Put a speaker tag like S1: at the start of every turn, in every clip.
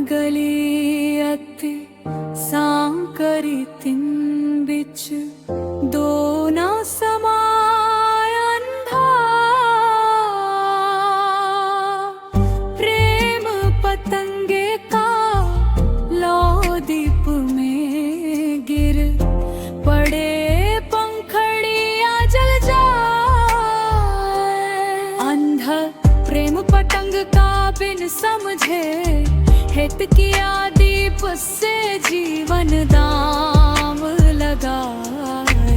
S1: गली अति सांकरी तिन बिच दो ना समाय अंधा। प्रेम पतंगे का लौ दीप में गिर पड़े, पंखड़ियां जल जाए। अंधा प्रेम पतंग का बिन समझे, हित किया दीप से जीवन दाम लगाए।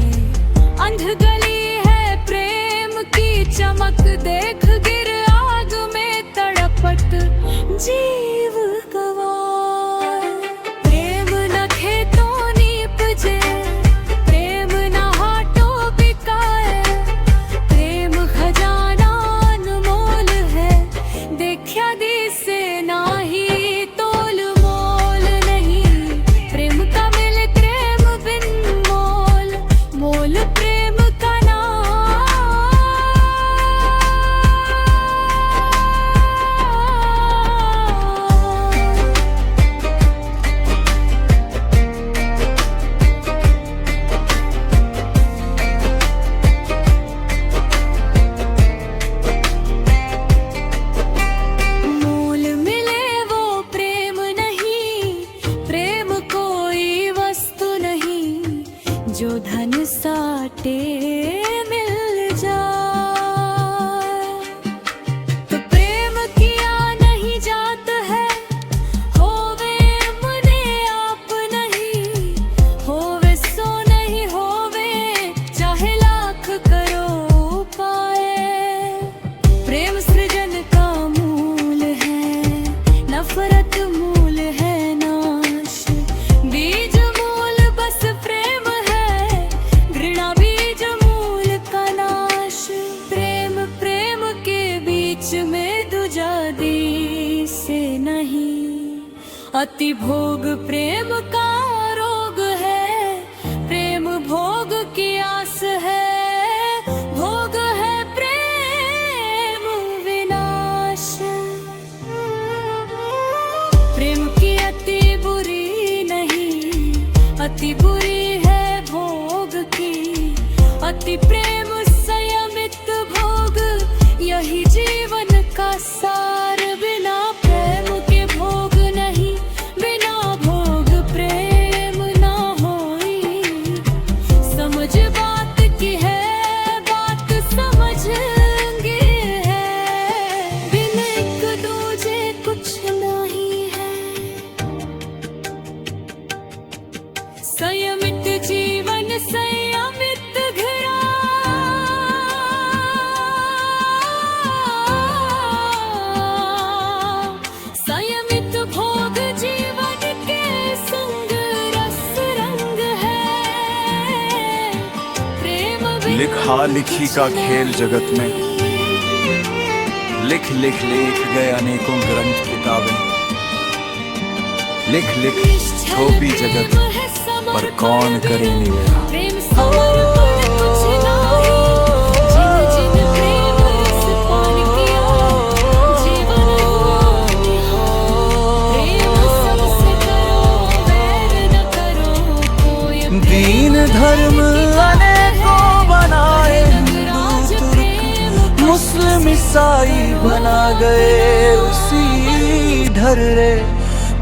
S1: अंध गली है प्रेम की चमक, देख गिर आग में तड़पत जीव गवाए। प्रेम न खेतों नीपजे, प्रेम न हाटों बिकाए। प्रेम खजाना अनमोल है, देखा दी से नाही तोल मोल नहीं। प्रेम का मिले प्रेम बिन मोल, मोल प्रेम का मोल मिले वो प्रेम नहीं। प्रेम कोई वस्तु नहीं, जो धन साटे मिल जाए। तो प्रेम किया नहीं जात है, होवे मने आप नहीं। होवे सो नहीं होवे, चाहे लाख करो उपाय। प्रेम सृजन का मूल है, नफरत मूल है नाश। बीज मूल बस प्रेम है, घृणा बीज मूल का नाश। प्रेम प्रेम के बीच में दूजा दी से नहीं। अति भोग प्रेम का रोग है, प्रेम भोग की आस है। भोग है प्रेम विनाश। प्रेम की अति बुरी नहीं, अति बुरी है भोग की। अति प्रेम संयमित भोग, यही जीवन का सार। बिना प्रेम के भोग नहीं, बिना भोग प्रेम ना होई। समझ बात की है, बात समझेंगे है। बिन एक दूजे कुछ नहीं है। संयमित जीवन संयमित घरा। संयमित भोग जीवन के संग रस रंग है। प्रेम
S2: लिखा लिखी का खेल जगत में, लिख लिख लिख गए अनेकों ग्रंथ किताबें। लिख लिख थोपी जगत पर कौन करे निवेला।
S1: प्रेम समर्पण कुछ नहीं, जिन जिन प्रेम रस पान किया, जीवन हुआ निहाल। प्रेम सबसे करो, वैर न करो कोई।
S3: दीन धर्म अनेकों बनाए,
S1: रंगराज प्रेम
S3: मुस्लिम ईसाई बना गए। उसी ढर्रे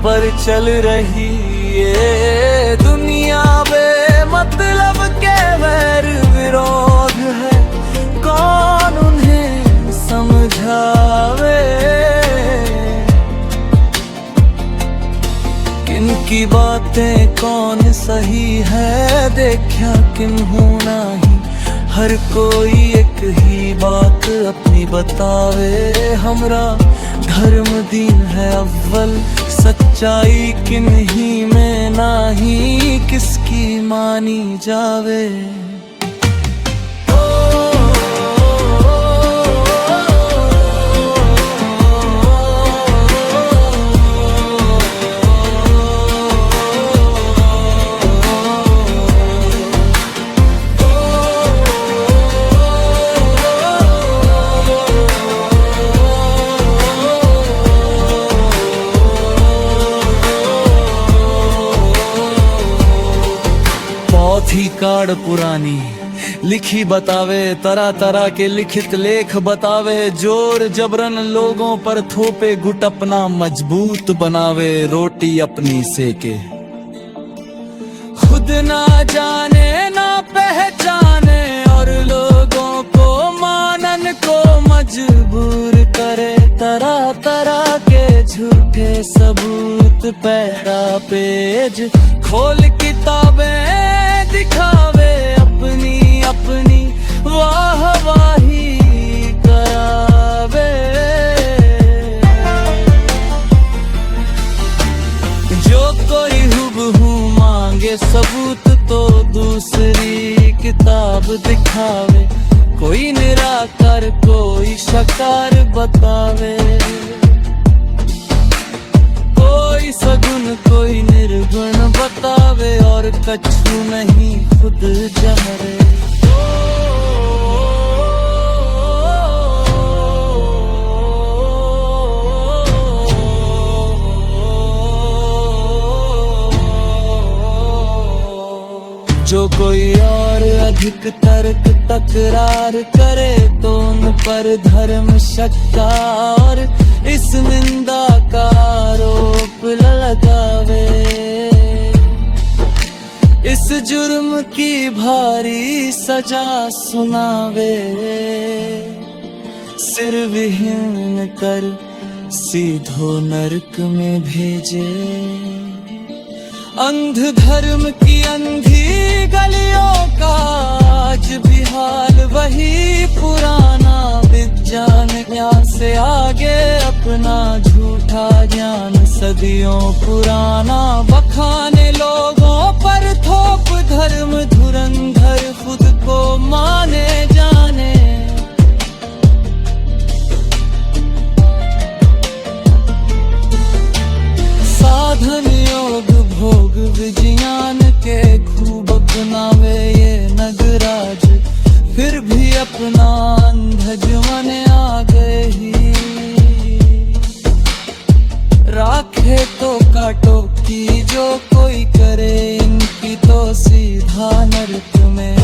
S3: पर चल रही ये दुनिया बे मतलब के वैर विरोध है। कौन उन्हें समझावे, किनकी बातें कौन सही है, देखा किन्हों नहीं। हर कोई एक ही बात अपनी बतावे। हमरा धर्म दीन है अव्वल, सच्चाई किन्हीं में नाही। किसकी मानी जावे। चिट्ठी कार्ड पुरानी लिखी बतावे, तरह तरह के लिखित लेख बतावे, जोर जबरन लोगों पर थोपे, गुट अपना मजबूत बनावे, रोटी अपनी सेके, खुद ना जाने ना पहचाने और लोगों को मानन को मजबूर करे, तरह तरह के झूठे सबूत, पहला पेज खोल किताबें दिखावे, अपनी अपनी वाह वाही करावे, जो कोई हुबहू मांगे सबूत तो दूसरी किताब दिखावे, कोई निराकार कोई शकार बतावे, कोई सगुन कोई निर्गुण बतावे, और कछु नहीं खुद जहरे। जो कोई और अधिक तर्क तकरार करे तो उन पर धर्म शक्का और इस निंदा का आरोप लगावे, इस जुर्म की भारी सजा सुनावे, सिर विहीन कर सीधो नरक में भेजे, अंध धर्म की अंधी गलियों का आज भी हाल वही पुराना, विज्ञान ज्ञान से आगे अपना झूठा ज्ञान सदियों पुराना, बखाने लोगों पर थोप धर्म धुरंधर खुद को माने जाने, साधन योग भोग विज्ञान के खूब अपनावे ये नगराज, फिर भी अपना अंधज मन आगे ही राखे तो काटो की, जो कोई करे इनकी तो सीधा नरक में।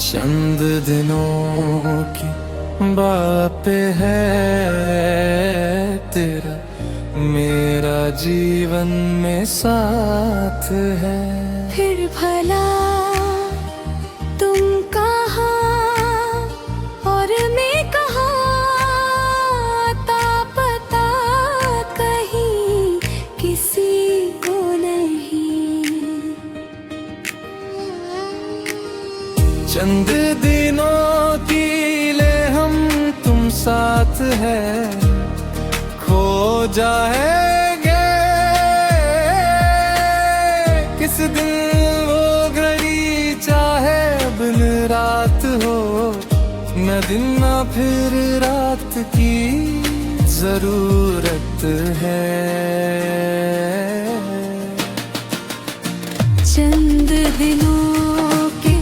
S4: चंद दिनों की बात है तेरा मेरा जीवन में साथ है,
S1: फिर भला तुम कहाँ और मैं कहाँ, आता पता कहीं किसी को नहीं,
S4: चंद दिनों की ले हम तुम साथ है, खो जाएंगे किस दिन वो घड़ी, चाहे दिन रात हो, न दिन न फिर रात की जरूरत है।
S1: चंद दिनों के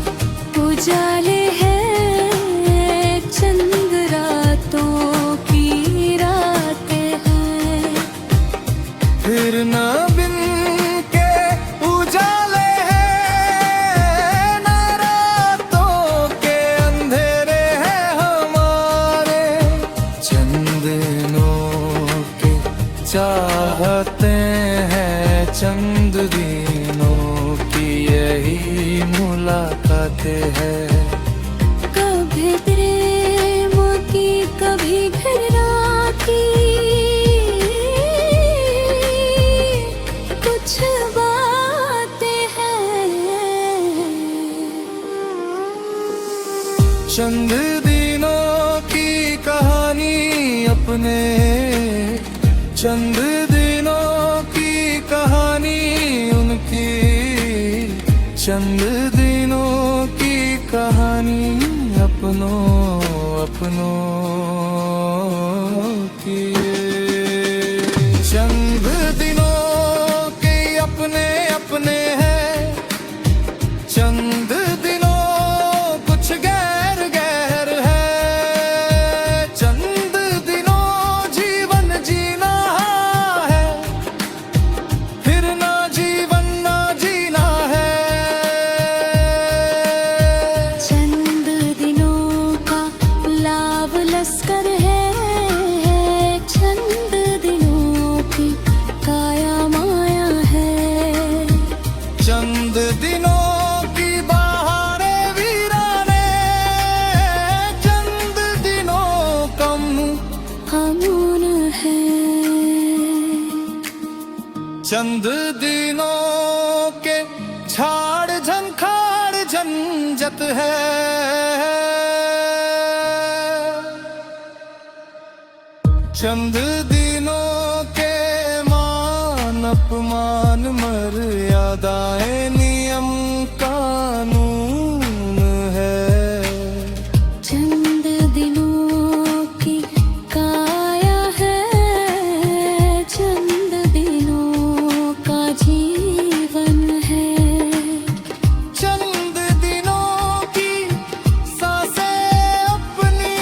S1: उजाले हैं, चंद रातों की रातें हैं,
S4: फिर न बिन के उजाले हैं, न रातों के अंधेरे हैं हमारे, चंद दिनों के चाहते हैं, चंद दिनों की यही मुलाकातें हैं। चंद दिनों की कहानी अपने, चंद दिनों की कहानी उनकी, चंद दिनों की कहानी अपनों की। चंद दिनों के अपने अपने हैं, चंद दिनों कुछ गैर गैर है, चंद दिनों जीवन जीना है, फिर ना जीवन ना जीना है।
S1: चंद दिनों का लाभ लश्कर है, चंद दिनों की काया माया है,
S4: चंद दिनों की बहारे वीराने, चंद दिनों कम
S1: अमून है।
S4: चंद दिनों के छाड़ झंखाड़ झंझट है, चंद दिनों के मान अपमान मर्यादाएं नियम कानून है।
S1: चंद दिनों की काया है, चंद दिनों का जीवन है,
S4: चंद दिनों की सांसें अपनी,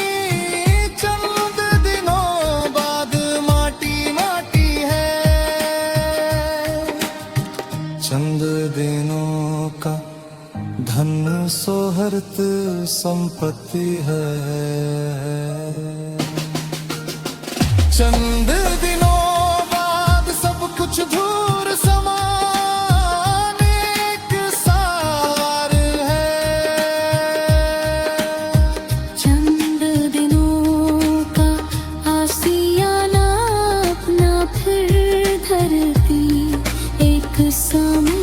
S4: चंद दिनों बाद माटी माटी है। चंद दिनों का धन सोहर्त संपत्ति है, चंद दिनों बाद सब कुछ धूर समान एक सार है।
S1: चंद दिनों का आसियाना अपना, फिर धरती एक समान,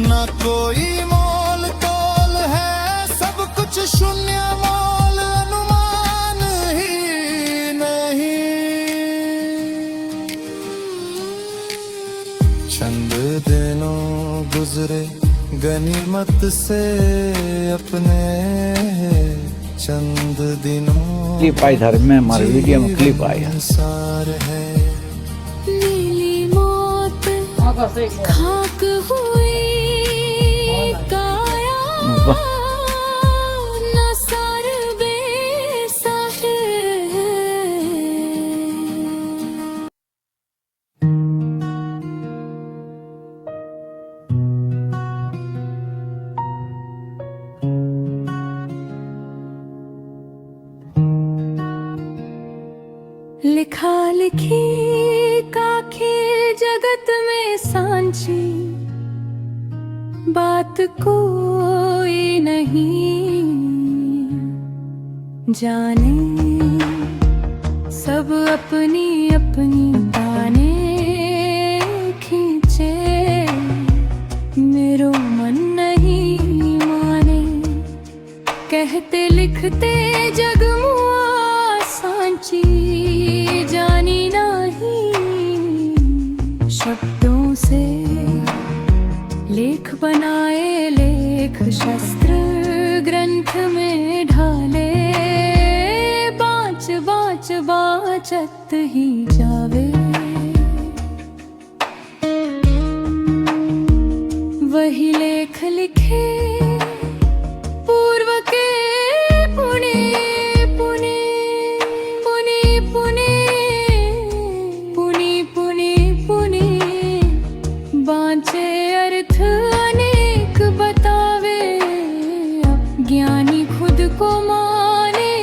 S4: ना कोई मोल तोल है, सब कुछ शून्य मोल अनुमान ही नहीं। चंद दिनों गुजरे गनीमत से अपने, चंद दिनों
S5: क्लिप आई था में हमारे वीडियो में क्लिप आया।
S4: सार है।
S1: नीली मौत खाक हुई काया, न सर बेसहाय। लिखा लिखी का खेल जगत में सांची, बात कोई नहीं जाने, सब अपनी अपनी ताने खींचे, मेरो मन नहीं माने, कहते लिखते जग मुआ सांची, जानी नहीं शब्दों से लेख बनाए, लेख शस्त्र ग्रंथ में ढाले, बाँच बाँच बाँचत ही जावे, वही लेख लिखे पूर्व के पुणे पुणे पुणे पुणे पुणे पुणे पुणे, बाँचे अर्थ अनेक बतावे, ज्ञानी खुद को माने।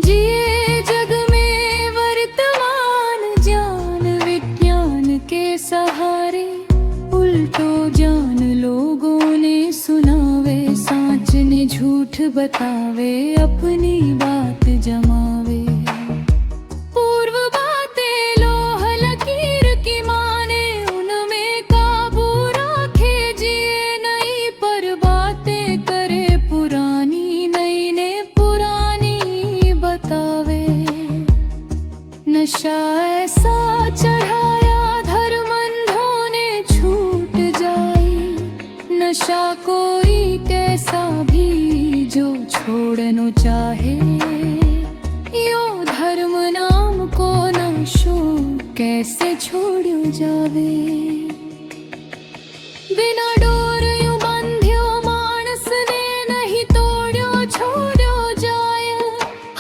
S1: जिए जग में वर्तमान ज्ञान विज्ञान के सहारे, उल्टो जान लोगों ने ने सुनावे, सांच ने झूठ बतावे, अपनी बात जमावे। पूर्व बातें लोह लकीर की माने, उनमें काबू रखे जिए नहीं, पर बातें करे पुरानी, नई ने पुरानी बतावे। नशा ऐसा चढ़ाया धर्मंधों ने छूट जाई, नशा कोई कैसा भी जो छोड़नो चाहे, यो धर्म नाम को नशो कैसे छोड़ो जावे। बिना डोर यूं बांध्यो मानस ने नहीं तोड़ो छोड़ो जाए,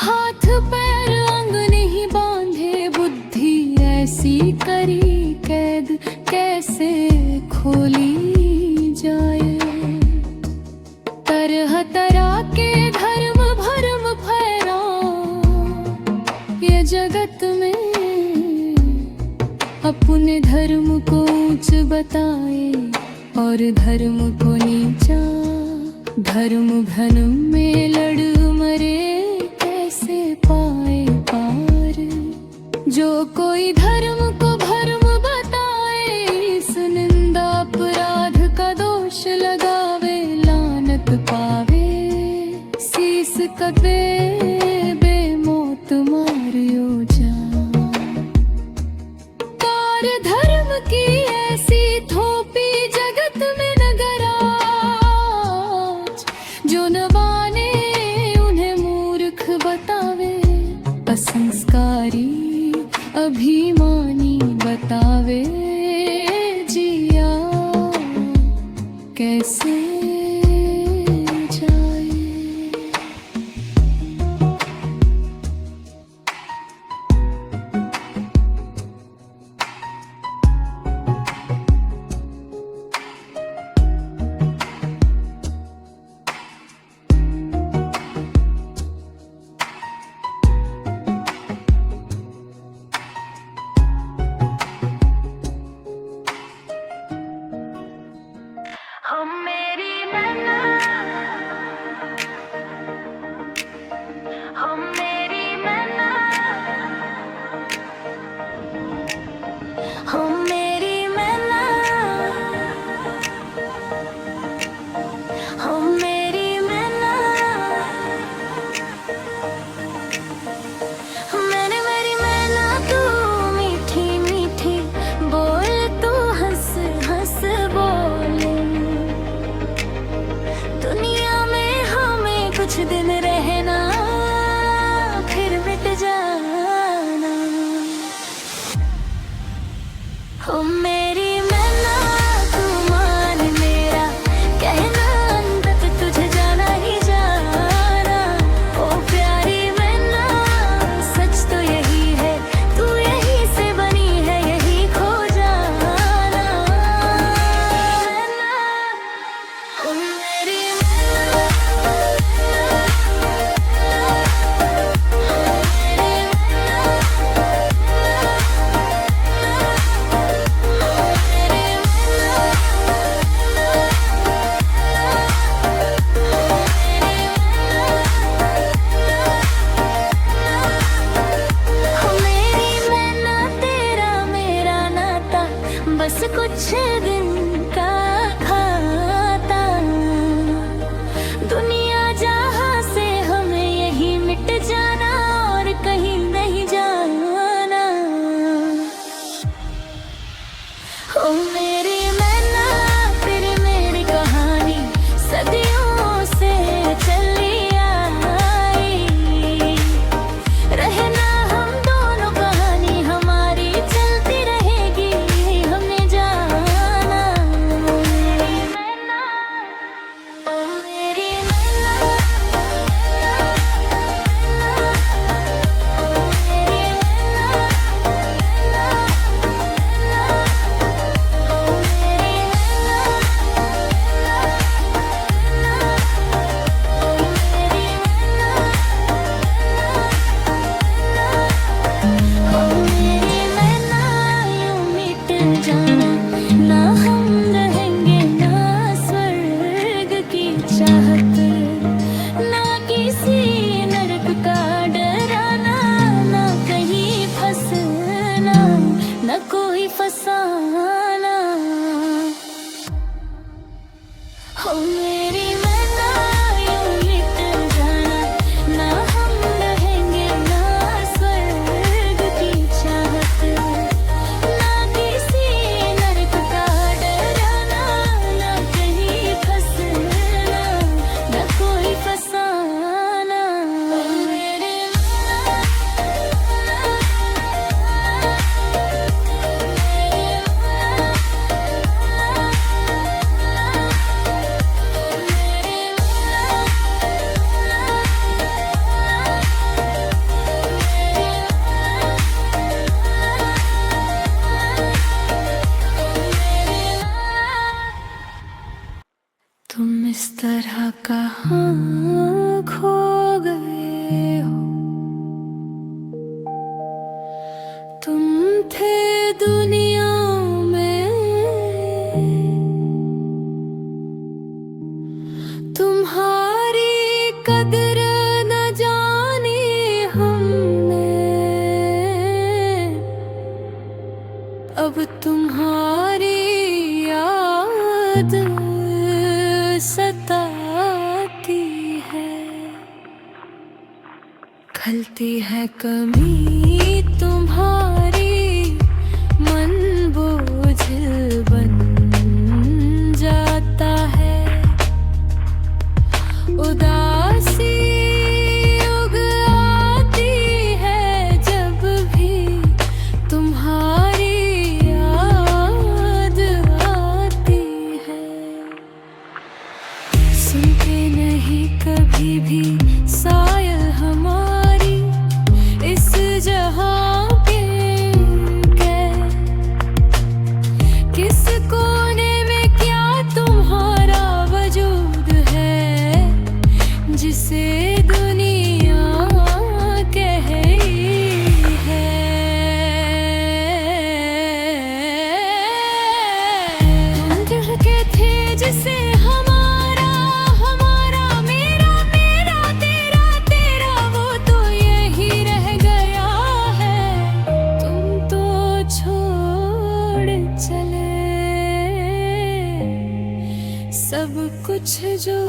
S1: हाथ पैर अंग नहीं बांधे, बुद्धि ऐसी करी कैद कैसे खोली जाए। तरह तरह के धर्म भरम फैला ये जगत में, अपने धर्म को ऊंच बताए और धर्म को नीचा। धर्म भ्रम में लड़ मरे कैसे पाए पार, जो कोई धर्म को भरम बताए, इस निंदा अपराध का दोष लगावे, लानत पावे शीस कटे बेमौत मारियो जा। कार धर्म की ऐसी थोपी जगत में नगर आज, जो न माने उन्हें मूर्ख बतावे, असंस्कारी अभिमानी बतावे, जिया कैसे जाए। हम मेरी नैना, हम मेरी नैना, हम मेरी नैना, हम मेरी नैना। मैंने मेरी नैना तू मीठी मीठी बोल, तू हंस हंस बोले। दुनिया में हमें कुछ दिन रहना, फिर मिट जाना। ओ मेरी मैना तू मान मेरा कहना, अंत तुझे जाना ही जाना। ओ प्यारी मैना सच तो यही है, तू यही से बनी है, यही खो जाना। मैना ओ मेरी मैना, बस कुछ दिन का खाता, दुनिया जहाँ से हमें यही मिट जाना और कहीं नहीं जाना। ओ मेरी मैना तेरी मेरी कहानी सदियों से चली आई, रहना हम दोनों कहानी हमारी चलती रहेगी, हमने जाना। मेरी मैना, ओ मेरी मैना, जाना ना हम रहेंगे ना स्वर्ग फसाना। हो मेरी मैना यूं मिट जाना, ना हम रहेंगे ना स्वर्ग की चाहत, ना किसी नरक का डराना, ना कहीं फंसना, ना कोई फसाना। हो मेरी तुम इस तरह कहाँ खो गए हो, तुम थे दुनिया में, तुम्हारी कदर न जानी हमने, अब तुम्हारी याद सताती है, खलती है कमी तुम्हारी, मन बोझिल बन जाता है, उदासी उग आती है जब भी तुम्हारी याद आती है। सुनते नहीं कभी भी सायल हमारी इस जहां के किस कोने में क्या तुम्हारा वजूद है, जिसे दुनिया कह रही है। तुम दिल के थे जिसे हमारा हमारा, मेरा मेरा, तेरा तेरा, वो तो यही रह गया है। तुम तो छोड़ चले सब कुछ जो